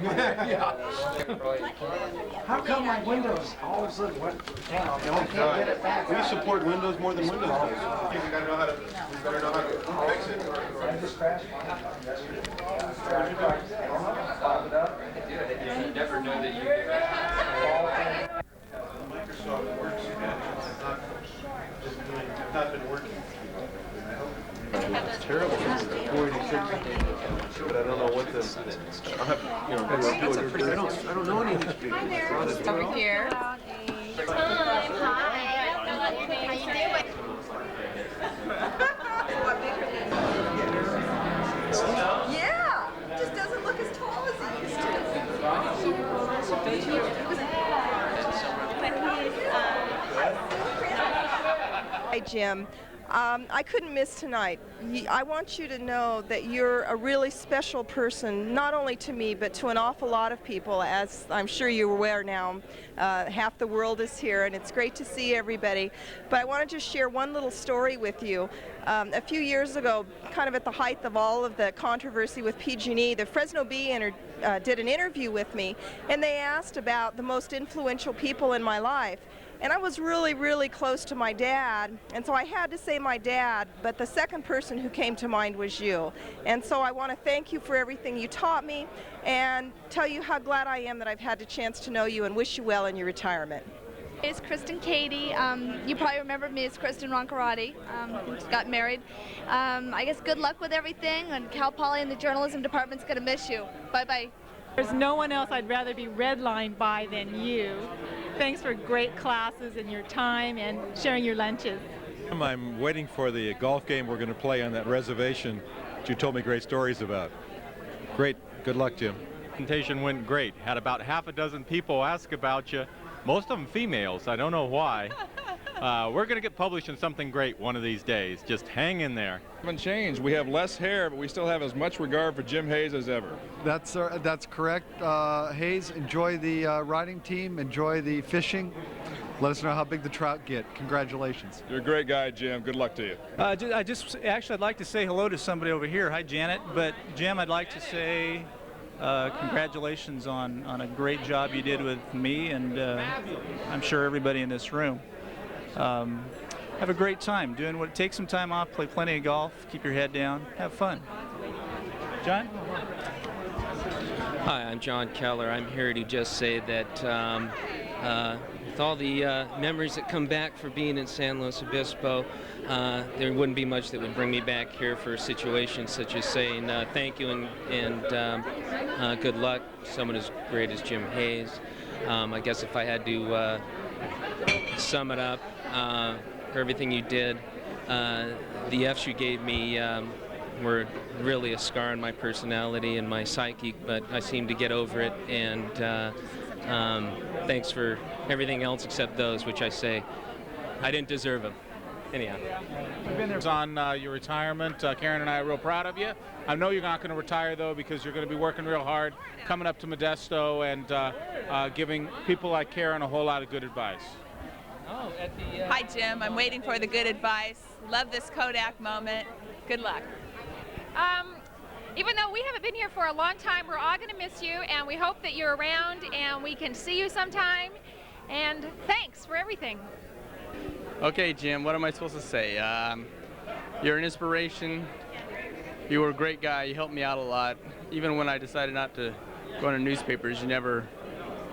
Yeah. How come my Windows all of a sudden went down? I can't get it back. We support Windows more than Windows does. We better know how to fix it. I just crashed mine. Never know that you Microsoft Works has not been working. It's terrible. But I don't know what this. I'll have, you know, I don't know any of these people. Hi there. Over here. Hi. How you doing? Yeah. Just doesn't look as tall as he used to. Hi, Jim. I couldn't miss tonight. I want you to know that you're a really special person, not only to me, but to an awful lot of people, as I'm sure you're aware now. Half the world is here, and it's great to see everybody. But I want to just share one little story with you. A few years ago, kind of at the height of all of the controversy with PG&E, the Fresno Bee did an interview with me, and they asked about the most influential people in my life. And I was really, really close to my dad, and so I had to say my dad, but the second person who came to mind was you. And so I want to thank you for everything you taught me and tell you how glad I am that I've had the chance to know you and wish you well in your retirement. It's Kristen Katie. You probably remember me as Kristen Roncarati. Got married. I guess good luck with everything, and Cal Poly and the journalism department's going to miss you. Bye-bye. There's no one else I'd rather be redlined by than you. Thanks for great classes and your time and sharing your lunches. I'm waiting for the golf game we're going to play on that reservation that you told me great stories about. Great. Good luck, Jim. Presentation went great. Had about half a dozen people ask about you. Most of them females. I don't know why. We're going to get published in something great one of these days. Just hang in there. Haven't changed. We have less hair, but we still have as much regard for Jim Hayes as ever. That's correct. Hayes, enjoy the riding team, enjoy the fishing. Let us know how big the trout get. Congratulations. You're a great guy, Jim. Good luck to you. I'd like to say hello to somebody over here. Hi, Janet. But Jim, I'd like to say congratulations on a great job you did with me, and I'm sure everybody in this room. Have a great time doing what. Take some time off, play plenty of golf, keep your head down, have fun. John? Hi, I'm John Keller. I'm here to just say that with all the memories that come back for being in San Luis Obispo, there wouldn't be much that would bring me back here for situations such as saying thank you and good luck to someone as great as Jim Hayes. I guess if I had to sum it up, for everything you did, the F's you gave me were really a scar on my personality and my psyche, but I seem to get over it, and thanks for everything else except those, which I say I didn't deserve them. Anyhow. You've been there on your retirement. Karen and I are real proud of you. I know you're not going to retire, though, because you're going to be working real hard, coming up to Modesto and giving people like Karen a whole lot of good advice. Hi, Jim. I'm waiting for the good advice. Love this Kodak moment. Good luck. Even though we haven't been here for a long time, we're all going to miss you, and we hope that you're around and we can see you sometime. And thanks for everything. Okay, Jim, what am I supposed to say? You're an inspiration. You were a great guy. You helped me out a lot. Even when I decided not to go into newspapers, you never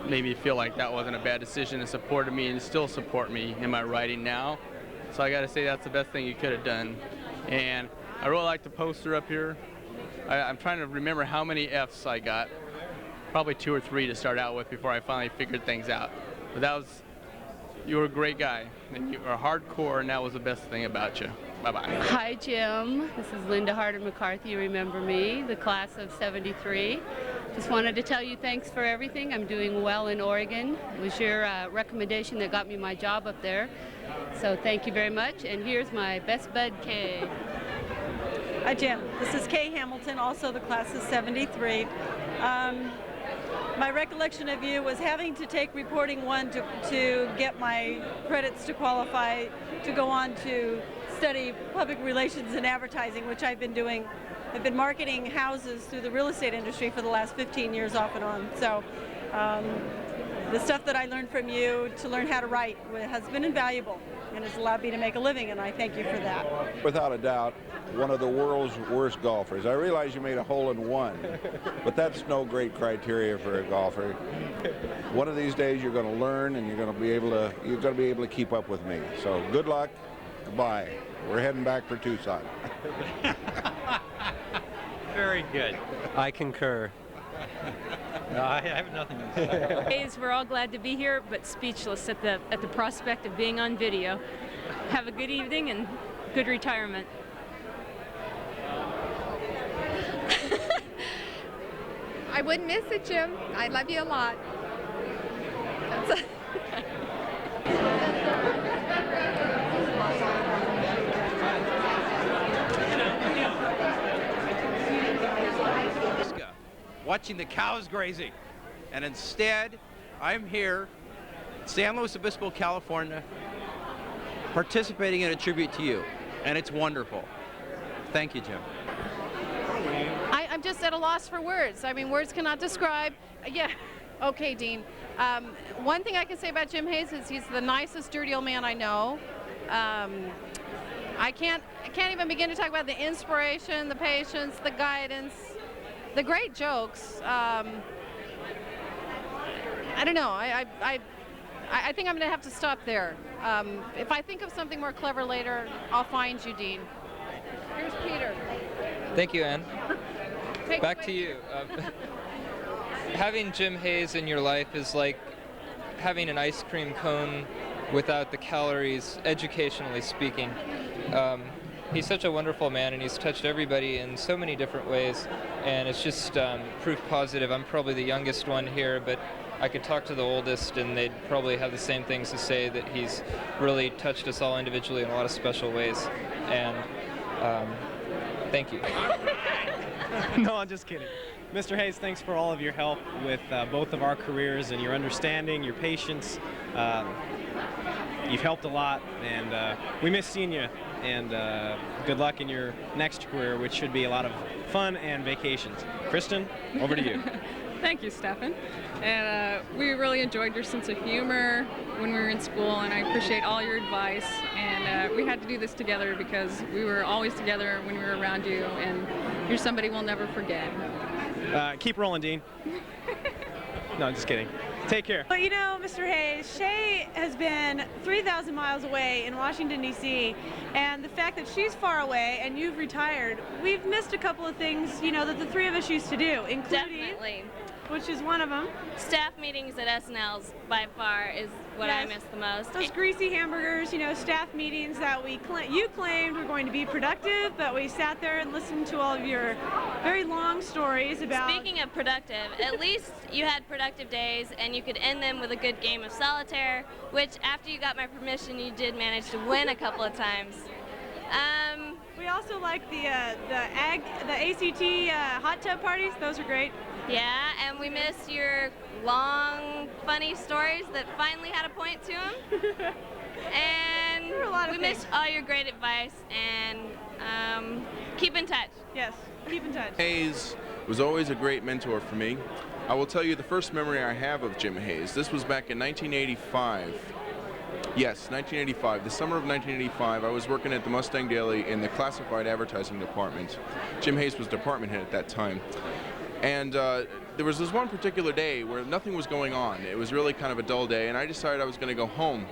made me feel like that wasn't a bad decision, and supported me and still support me in my writing now. So I got to say that's the best thing you could have done. And I really like the poster up here. I'm trying to remember how many F's I got. Probably 2 or 3 to start out with before I finally figured things out. But you were a great guy, and you were hardcore, and that was the best thing about you. Bye-bye. Hi, Jim. This is Linda Harder McCarthy. You remember me, the class of '73. Just wanted to tell you thanks for everything. I'm doing well in Oregon. It was your recommendation that got me my job up there. So thank you very much. And here's my best bud, Kay. Hi, Jim. This is Kay Hamilton, also the class of '73. My recollection of you was having to take reporting 1 to get my credits to qualify to go on to study public relations and advertising, which I've been doing have been marketing houses through the real estate industry for the last 15 years off and on. So the stuff that I learned from you to learn how to write has been invaluable and has allowed me to make a living, and I thank you for that. Without a doubt, one of the world's worst golfers. I realize you made a hole-in-one, but that's no great criteria for a golfer. One of these days you're going to learn, and you're going to be able to keep up with me. So good luck. Goodbye. We're heading back for Tucson. Very good. I concur. No, I have nothing to say. Hayes, we're all glad to be here, but speechless at the prospect of being on video. Have a good evening and good retirement. I wouldn't miss it, Jim. I love you a lot. Watching the cows grazing, and instead I'm here in San Luis Obispo, California, participating in a tribute to you, and it's wonderful. Thank you, Jim. I'm just at a loss for words. I mean, words cannot describe. Yeah. Okay, Dean. One thing I can say about Jim Hayes is he's the nicest, dirty old man I know. I can't even begin to talk about the inspiration, the patience, the guidance, the great jokes. I don't know. I think I'm going to have to stop there. If I think of something more clever later, I'll find you, Dean. Here's Peter. Thank you, Ann. Back to you. Having Jim Hayes in your life is like having an ice cream cone without the calories, educationally speaking. He's such a wonderful man, and he's touched everybody in so many different ways, and it's just proof positive. I'm probably the youngest one here, but I could talk to the oldest, and they'd probably have the same things to say, that he's really touched us all individually in a lot of special ways, and thank you. No, I'm just kidding. Mr. Hayes, thanks for all of your help with both of our careers and your understanding, your patience. You've helped a lot, and we miss seeing you, and good luck in your next career, which should be a lot of fun and vacations. Kristen, over to you. Thank you, Stefan. And we really enjoyed your sense of humor when we were in school, and I appreciate all your advice. And we had to do this together because we were always together when we were around you, and you're somebody we'll never forget. Keep rolling, Dean. No, I'm just kidding. Take care. Well, you know, Mr. Hayes, Shay has been 3,000 miles away in Washington, D.C., and the fact that she's far away and you've retired, we've missed a couple of things, you know, that the three of us used to do, including... Definitely. Which is one of them. Staff meetings at SNL's by far is what I miss the most. Those greasy hamburgers, you know, staff meetings that you claimed were going to be productive, but we sat there and listened to all of your very long stories about... Speaking of productive, at least you had productive days, and you could end them with a good game of solitaire, which after you got my permission, you did manage to win a couple of times. We also like the ACT hot tub parties. Those are great. Yeah, and we miss your long, funny stories that finally had a point to them. And we miss all your great advice, and keep in touch. Yes, keep in touch. Hayes was always a great mentor for me. I will tell you the first memory I have of Jim Hayes. This was back in 1985. Yes, 1985. The summer of 1985, I was working at the Mustang Daily in the classified advertising department. Jim Hayes was department head at that time. And there was this one particular day where nothing was going on. It was really kind of a dull day, and I decided I was going to go home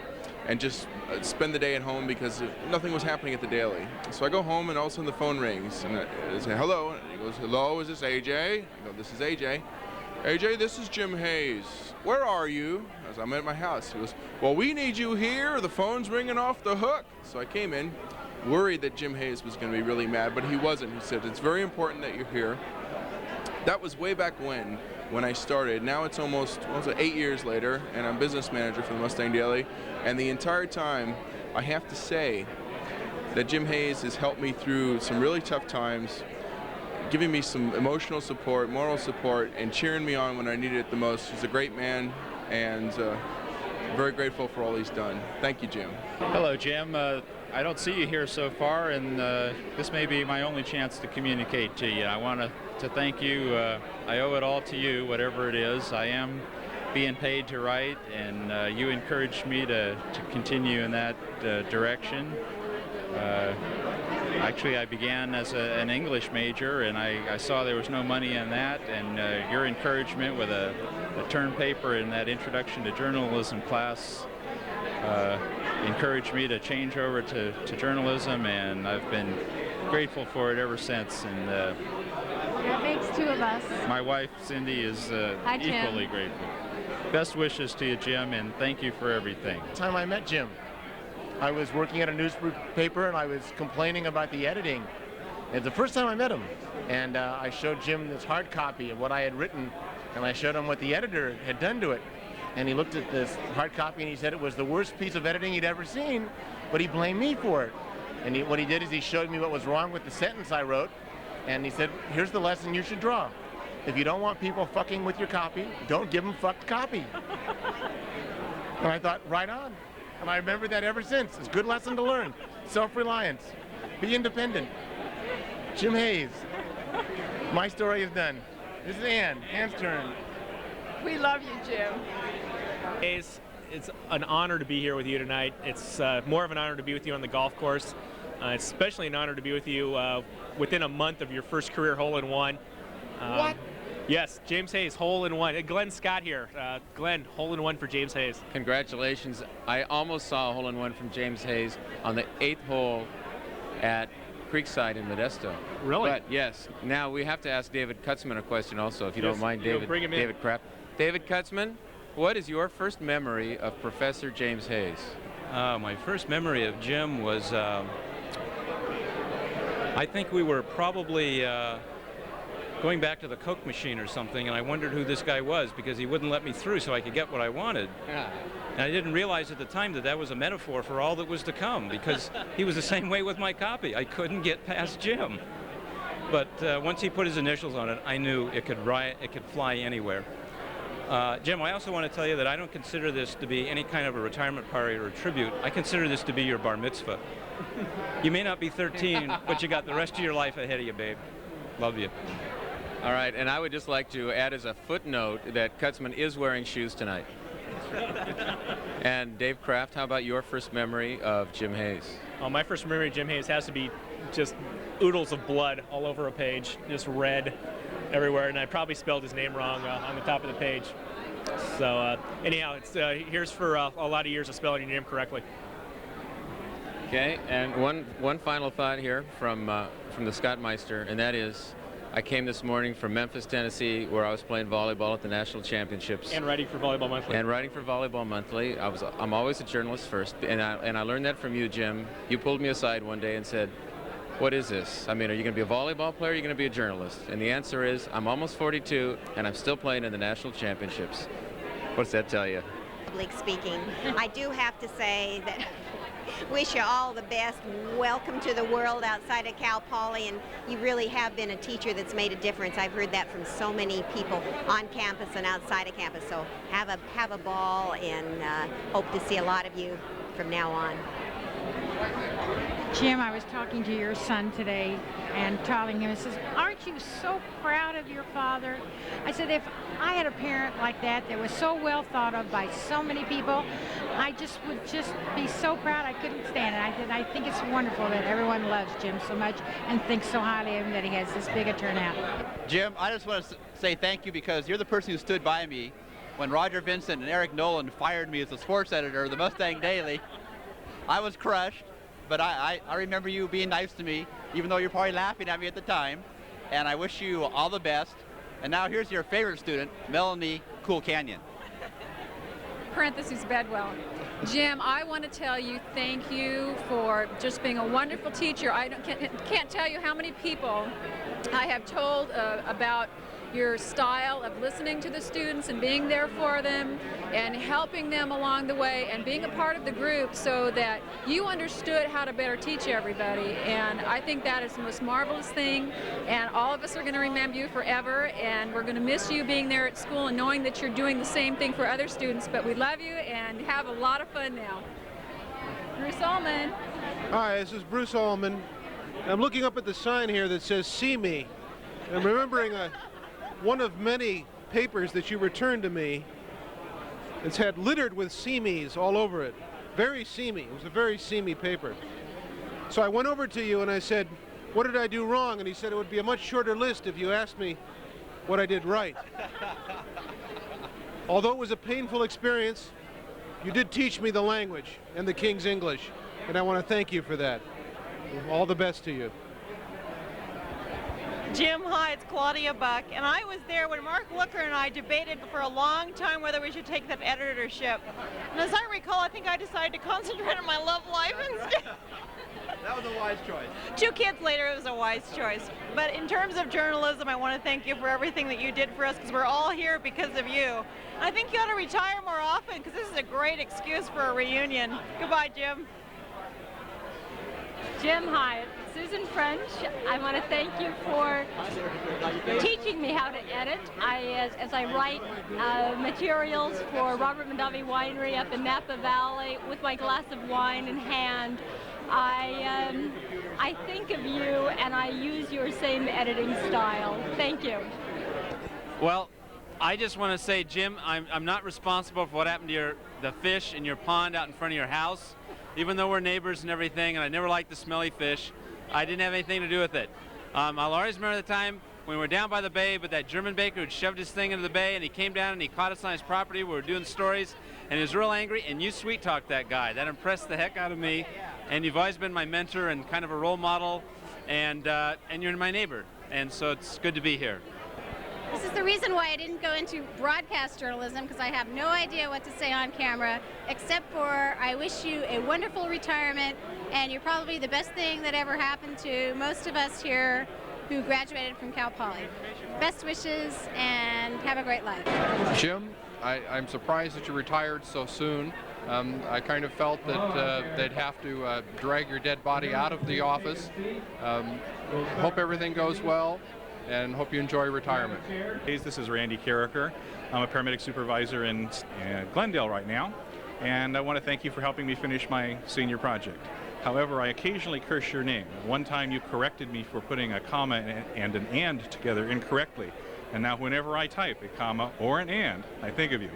and just spend the day at home because nothing was happening at the Daily. So I go home, and all of a sudden the phone rings, and I say, hello. And he goes, hello, is this AJ? I go, this is AJ. AJ, this is Jim Hayes. Where are you? I was, I'm at my house. He goes, well, we need you here. The phone's ringing off the hook. So I came in, worried that Jim Hayes was going to be really mad, but he wasn't. He said, it's very important that you're here. That was way back when I started. Now it's almost 8 years later, and I'm business manager for the Mustang Daily. And the entire time, I have to say that Jim Hayes has helped me through some really tough times, giving me some emotional support, moral support, and cheering me on when I needed it the most. He's a great man, and very grateful for all he's done. Thank you, Jim. Hello, Jim. I don't see you here so far, and this may be my only chance to communicate to you. I want to thank you. I owe it all to you, whatever it is. I am being paid to write, and you encouraged me to continue in that direction. Actually, I began as an English major, and I saw there was no money in that, and your encouragement with a term paper in that Introduction to Journalism class encouraged me to change over to journalism, and I've been grateful for it ever since. And that makes two of us. My wife, Cindy, is Hi, Jim. equally grateful. Best wishes to you, Jim, and thank you for everything. The time I met Jim, I was working at a newspaper and I was complaining about the editing. It's the first time I met him, and I showed Jim this hard copy of what I had written, and I showed him what the editor had done to it. And he looked at this hard copy and he said it was the worst piece of editing he'd ever seen, but he blamed me for it. And what he did is he showed me what was wrong with the sentence I wrote, and he said, here's the lesson you should draw. If you don't want people fucking with your copy, don't give them fucked copy. And I thought, right on. And I remember that ever since. It's a good lesson to learn. Self-reliance. Be independent. Jim Hayes. My story is done. This is Ann. Ann's turn. We love you, Jim. Hayes, it's an honor to be here with you tonight. It's more of an honor to be with you on the golf course. It's especially an honor to be with you within a month of your first career hole-in-one. What? Yes, James Hayes, hole-in-one. Glenn Scott here. Glenn, hole-in-one for James Hayes. Congratulations. I almost saw a hole-in-one from James Hayes on the 8th hole at Creekside in Modesto. Really? But yes, now we have to ask David Kutzman a question also, if you don't mind, David. Bring him in. David Kraft. David Kutzman, what is your first memory of Professor James Hayes? My first memory of Jim was, I think we were probably going back to the Coke machine or something, and I wondered who this guy was because he wouldn't let me through so I could get what I wanted. Yeah. And I didn't realize at the time that that was a metaphor for all that was to come, because he was the same way with my copy. I couldn't get past Jim. But once he put his initials on it, I knew it could fly anywhere. Jim, I also want to tell you that I don't consider this to be any kind of a retirement party or a tribute. I consider this to be your bar mitzvah. You may not be 13, but you got the rest of your life ahead of you, babe. Love you. All right, and I would just like to add as a footnote that Kutzman is wearing shoes tonight. And Dave Kraft, how about your first memory of Jim Hayes? My first memory of Jim Hayes has to be just oodles of blood all over a page, just red everywhere, and I probably spelled his name wrong on the top of the page. So anyhow, it's here's for a lot of years of spelling your name correctly. Okay, and one final thought here from the Scott Meister, and that is, I came this morning from Memphis, Tennessee, where I was playing volleyball at the national championships. And writing for Volleyball Monthly. And writing for Volleyball Monthly. I'm always a journalist first, and I learned that from you, Jim. You pulled me aside one day and said, what is this? I mean, are you going to be a volleyball player or are you going to be a journalist? And the answer is, I'm almost 42, and I'm still playing in the national championships. What's that tell you? Public speaking. I do have to say that wish you all the best. Welcome to the world outside of Cal Poly, and you really have been a teacher that's made a difference. I've heard that from so many people on campus and outside of campus. So have a ball, and hope to see a lot of you from now on. Jim, I was talking to your son today and telling him, he says, aren't you so proud of your father? I said, if I had a parent like that was so well thought of by so many people, I just would just be so proud I couldn't stand it. I think it's wonderful that everyone loves Jim so much and thinks so highly of him that he has this big a turnout. Jim, I just want to say thank you because you're the person who stood by me when Roger Vincent and Eric Nolan fired me as the sports editor of the Mustang Daily. I was crushed. But I remember you being nice to me, even though you're probably laughing at me at the time. And I wish you all the best. And now here's your favorite student, Melanie Cool Canyon. Parentheses Bedwell. Jim, I want to tell you thank you for just being a wonderful teacher. I can't tell you how many people I have told about your style of listening to the students and being there for them and helping them along the way and being a part of the group so that you understood how to better teach everybody. And I think that is the most marvelous thing, and all of us are going to remember you forever, and we're going to miss you being there at school and knowing that you're doing the same thing for other students. But we love you and have a lot of fun now. Bruce Allman. Hi, this is Bruce Allman. I'm looking up at the sign here that says "See Me." I'm remembering one of many papers that you returned to me. It's had littered with "See Me's" all over it. Very seamy. It was a very seamy paper. So I went over to you and I said, "What did I do wrong?" And he said it would be a much shorter list if you asked me what I did right. Although it was a painful experience, you did teach me the language and the King's English, and I want to thank you for that. All the best to you. Jim, hi, it's Claudia Buck, and I was there when Mark Looker and I debated for a long time whether we should take that editorship. And as I recall, I think I decided to concentrate on my love life instead. That was a wise choice. 2 kids later, it was a wise choice. But in terms of journalism, I want to thank you for everything that you did for us, because we're all here because of you. And I think you ought to retire more often, because this is a great excuse for a reunion. Goodbye, Jim. Jim, hi. Susan French. I want to thank you for teaching me how to edit. As I write materials for Robert Mondavi Winery up in Napa Valley with my glass of wine in hand, I think of you and I use your same editing style. Thank you. Well, I just want to say, Jim, I'm not responsible for what happened to the fish in your pond out in front of your house. Even though we're neighbors and everything, and I never liked the smelly fish, I didn't have anything to do with it. I'll always remember the time when we were down by the bay, but that German baker had shoved his thing into the bay, and he came down and he caught us on his property. We were doing stories, and he was real angry, and you sweet-talked that guy. That impressed the heck out of me, and you've always been my mentor and kind of a role model, and you're my neighbor, and so it's good to be here. This is the reason why I didn't go into broadcast journalism, because I have no idea what to say on camera, except for I wish you a wonderful retirement, and you're probably the best thing that ever happened to most of us here who graduated from Cal Poly. Best wishes, and have a great life. Jim, I'm surprised that you retired so soon. I kind of felt that they'd have to drag your dead body out of the office. Hope everything goes well, and hope you enjoy retirement. This is Randy Carricker. I'm a paramedic supervisor in Glendale right now, and I want to thank you for helping me finish my senior project. However, I occasionally curse your name. One time you corrected me for putting a comma and an and together incorrectly, and now whenever I type a comma or an and, I think of you.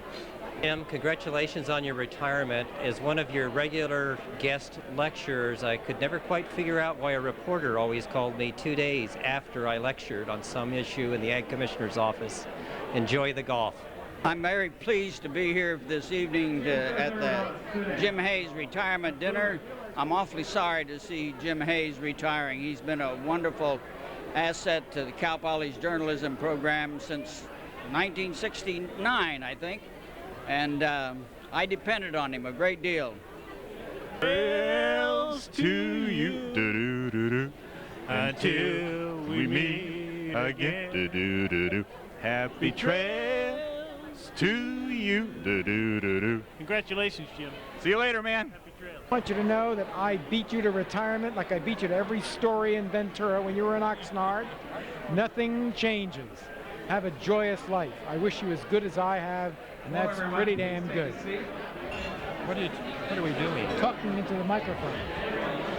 Jim, congratulations on your retirement. As one of your regular guest lecturers, I could never quite figure out why a reporter always called me 2 days after I lectured on some issue in the Ag Commissioner's office. Enjoy the golf. I'm very pleased to be here this evening at the Jim Hayes retirement dinner. I'm awfully sorry to see Jim Hayes retiring. He's been a wonderful asset to the Cal Poly's journalism program since 1969, I think. And I depended on him a great deal. Trails to you, do-do-do-do, until we meet again, do-do-do-do. Happy trails to you, do-do-do-do. Congratulations, Jim. See you later, man. I want you to know that I beat you to retirement like I beat you to every story in Ventura when you were in Oxnard. Nothing changes. Have a joyous life. I wish you as good as I have, and that's pretty damn good. What are we doing? Talking into the microphone.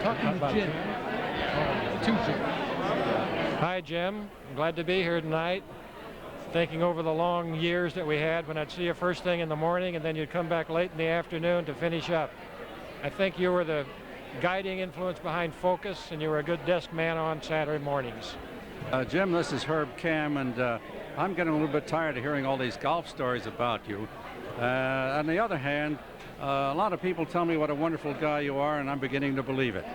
Talking to Jim. To Jim. Hi, Jim. I'm glad to be here tonight. Thinking over the long years that we had when I'd see you first thing in the morning and then you'd come back late in the afternoon to finish up. I think you were the guiding influence behind Focus, and you were a good desk man on Saturday mornings. Jim, this is Herb Cam, and I'm getting a little bit tired of hearing all these golf stories about you. On the other hand, a lot of people tell me what a wonderful guy you are, and I'm beginning to believe it.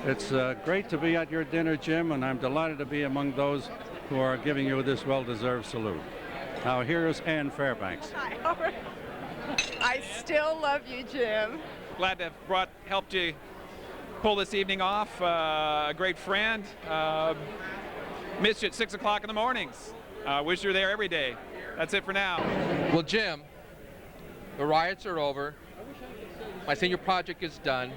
It's great to be at your dinner, Jim, and I'm delighted to be among those who are giving you this well-deserved salute. Now, here's Ann Fairbanks. Hi. I still love you, Jim. Glad to have helped you pull this evening off. A great friend. Missed you at 6 o'clock in the mornings. Wish you were there every day. That's it for now. Well, Jim, the riots are over. My senior project is done.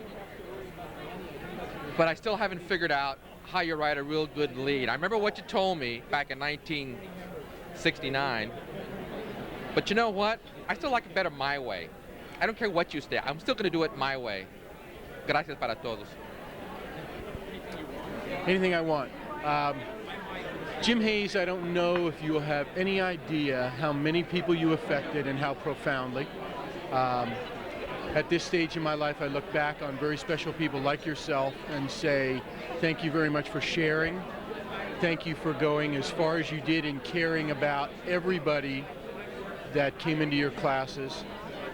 But I still haven't figured out how you write a real good lead. I remember what you told me back in 1969. But you know what? I still like it better my way. I don't care what you say. I'm still going to do it my way. Gracias para todos. Anything I want. Jim Hayes, I don't know if you will have any idea how many people you affected and how profoundly. At this stage in my life, I look back on very special people like yourself and say, thank you very much for sharing. Thank you for going as far as you did in caring about everybody that came into your classes.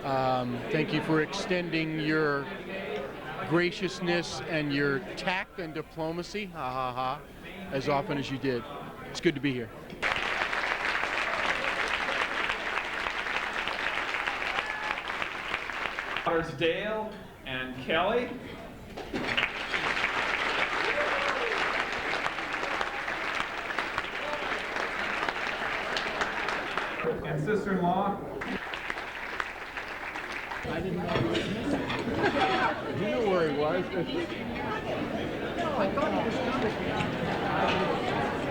Thank you for extending your graciousness and your tact and diplomacy, as often as you did. It's good to be here. Daughters Dale and Kelly. And sister-in-law. I didn't know he was missing. You know where he was.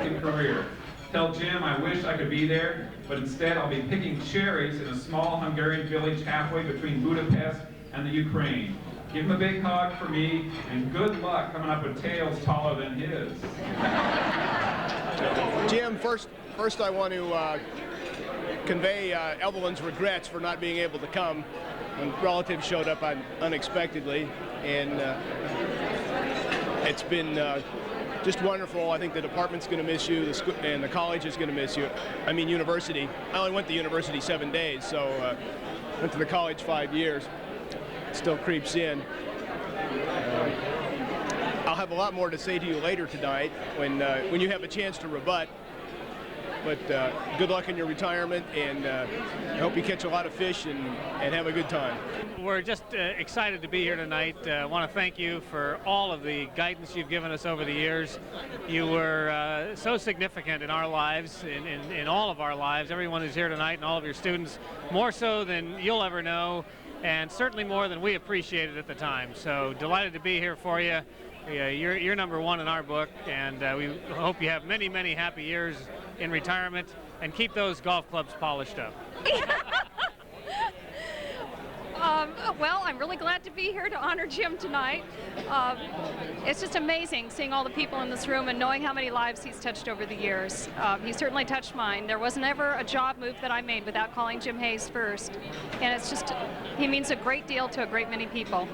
In career. Tell Jim I wish I could be there, but instead I'll be picking cherries in a small Hungarian village halfway between Budapest and the Ukraine. Give him a big hug for me, and good luck coming up with tails taller than his. Jim, first I want to convey Evelyn's regrets for not being able to come when relatives showed up unexpectedly, and it's been just wonderful. I think the department's going to miss you, and the college is going to miss you. I mean, university. I only went to university 7 days, so went to the college 5 years. It still creeps in. I'll have a lot more to say to you later tonight when you have a chance to rebut. But good luck in your retirement, and I hope you catch a lot of fish and have a good time. We're just excited to be here tonight. I want to thank you for all of the guidance you've given us over the years. You were so significant in our lives, in all of our lives, everyone who's here tonight and all of your students, more so than you'll ever know, and certainly more than we appreciated at the time. So delighted to be here for you. You're number one in our book, and we hope you have many, many happy years in retirement, and keep those golf clubs polished up. Well, I'm really glad to be here to honor Jim tonight. It's just amazing seeing all the people in this room and knowing how many lives he's touched over the years. He certainly touched mine. There was never a job move that I made without calling Jim Hayes first. And it's just, he means a great deal to a great many people.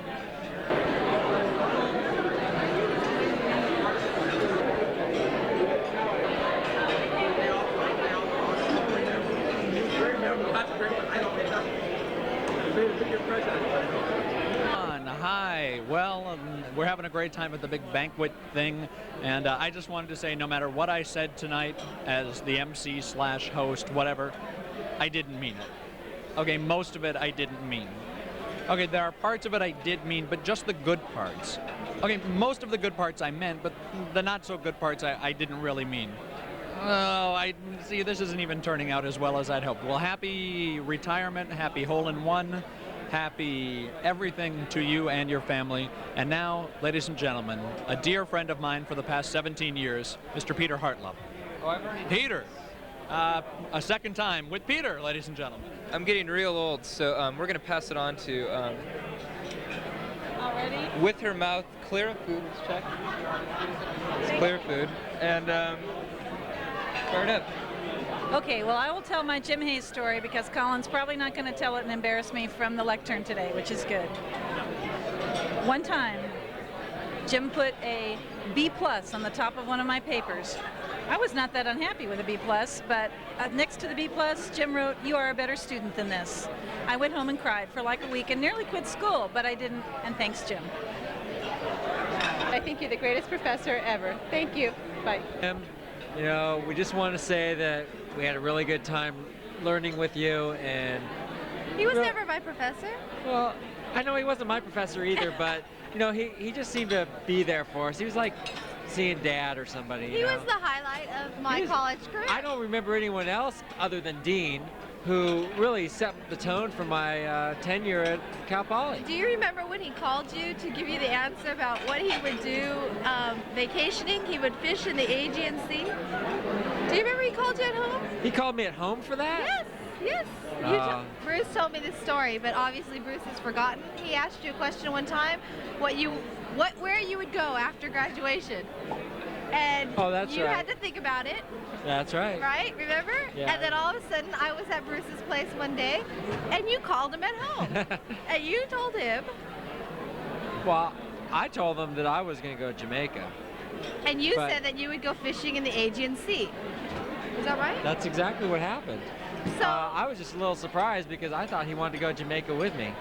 Hi. Well, we're having a great time at the big banquet thing, and I just wanted to say no matter what I said tonight as the MC/host, whatever, I didn't mean it. Okay, most of it I didn't mean. Okay, there are parts of it I did mean, but just the good parts. Okay, most of the good parts I meant, but the not so good parts I didn't really mean. Oh, I see, this isn't even turning out as well as I'd hoped. Well, happy retirement, happy hole-in-one, happy everything to you and your family. And now, ladies and gentlemen, a dear friend of mine for the past 17 years, Mr. Peter Hartlove. Oh, I've already Peter. A second time with Peter, ladies and gentlemen. I'm getting real old, so we're going to pass it on to Already? With Her Mouth Clear of Food. Let's check. It's clear of food. And start up. Okay, well, I will tell my Jim Hayes story because Colin's probably not going to tell it and embarrass me from the lectern today, which is good. One time, Jim put a B+ on the top of one of my papers. I was not that unhappy with a B+, but next to the B+, Jim wrote, "You are a better student than this." I went home and cried for like a week and nearly quit school, but I didn't, and thanks, Jim. I think you're the greatest professor ever. Thank you. Bye. You know, we just want to say that we had a really good time learning with you, and He was never my professor. well, I know he wasn't my professor either, but you know, he just seemed to be there for us. He was like seeing Dad or somebody. He was the highlight of my college career. I don't remember anyone else other than Dean who really set the tone for my tenure at Cal Poly. Do you remember when he called you to give you the answer about what he would do vacationing? He would fish in the Aegean Sea. Do you remember he called you at home? He called me at home for that? Yes, yes. We're Bruce told me this story, but obviously Bruce has forgotten. He asked you a question one time, where you would go after graduation. And Oh, that's you right. had to think about it. That's right. Right? Remember? Yeah. And then all of a sudden, I was at Bruce's place one day, and you called him at home. And you told him, Well, I told them that I was going to go to Jamaica. and you But- said that you would go fishing in the Aegean Sea. Is that right? That's exactly what happened. So, I was just a little surprised because I thought he wanted to go to Jamaica with me.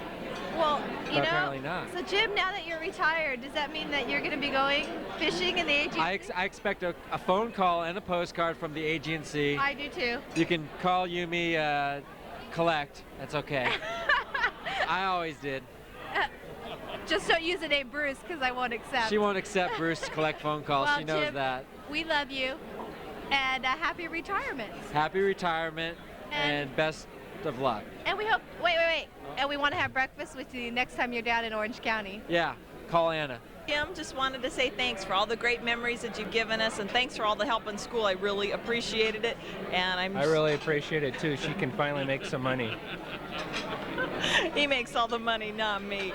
well, you But know, apparently not. so Jim, now that you're retired, does that mean that you're going to be going fishing in the Aegean Sea? I expect a phone call and a postcard from the Aegean Sea. I do too. You can call Yumi, collect. That's okay. I always did. Just don't use the name Bruce because I won't accept. She won't accept Bruce to collect phone calls. Well, She knows Jim, that. We love you, and happy retirement. Happy retirement and best of luck. And we hope. Wait. And we want to have breakfast with you next time you're down in Orange County. Yeah, call Anna. Jim, just wanted to say thanks for all the great memories that you've given us, and thanks for all the help in school. I really appreciated it, and I really appreciate it too. She can finally make some money. He makes all the money, not me.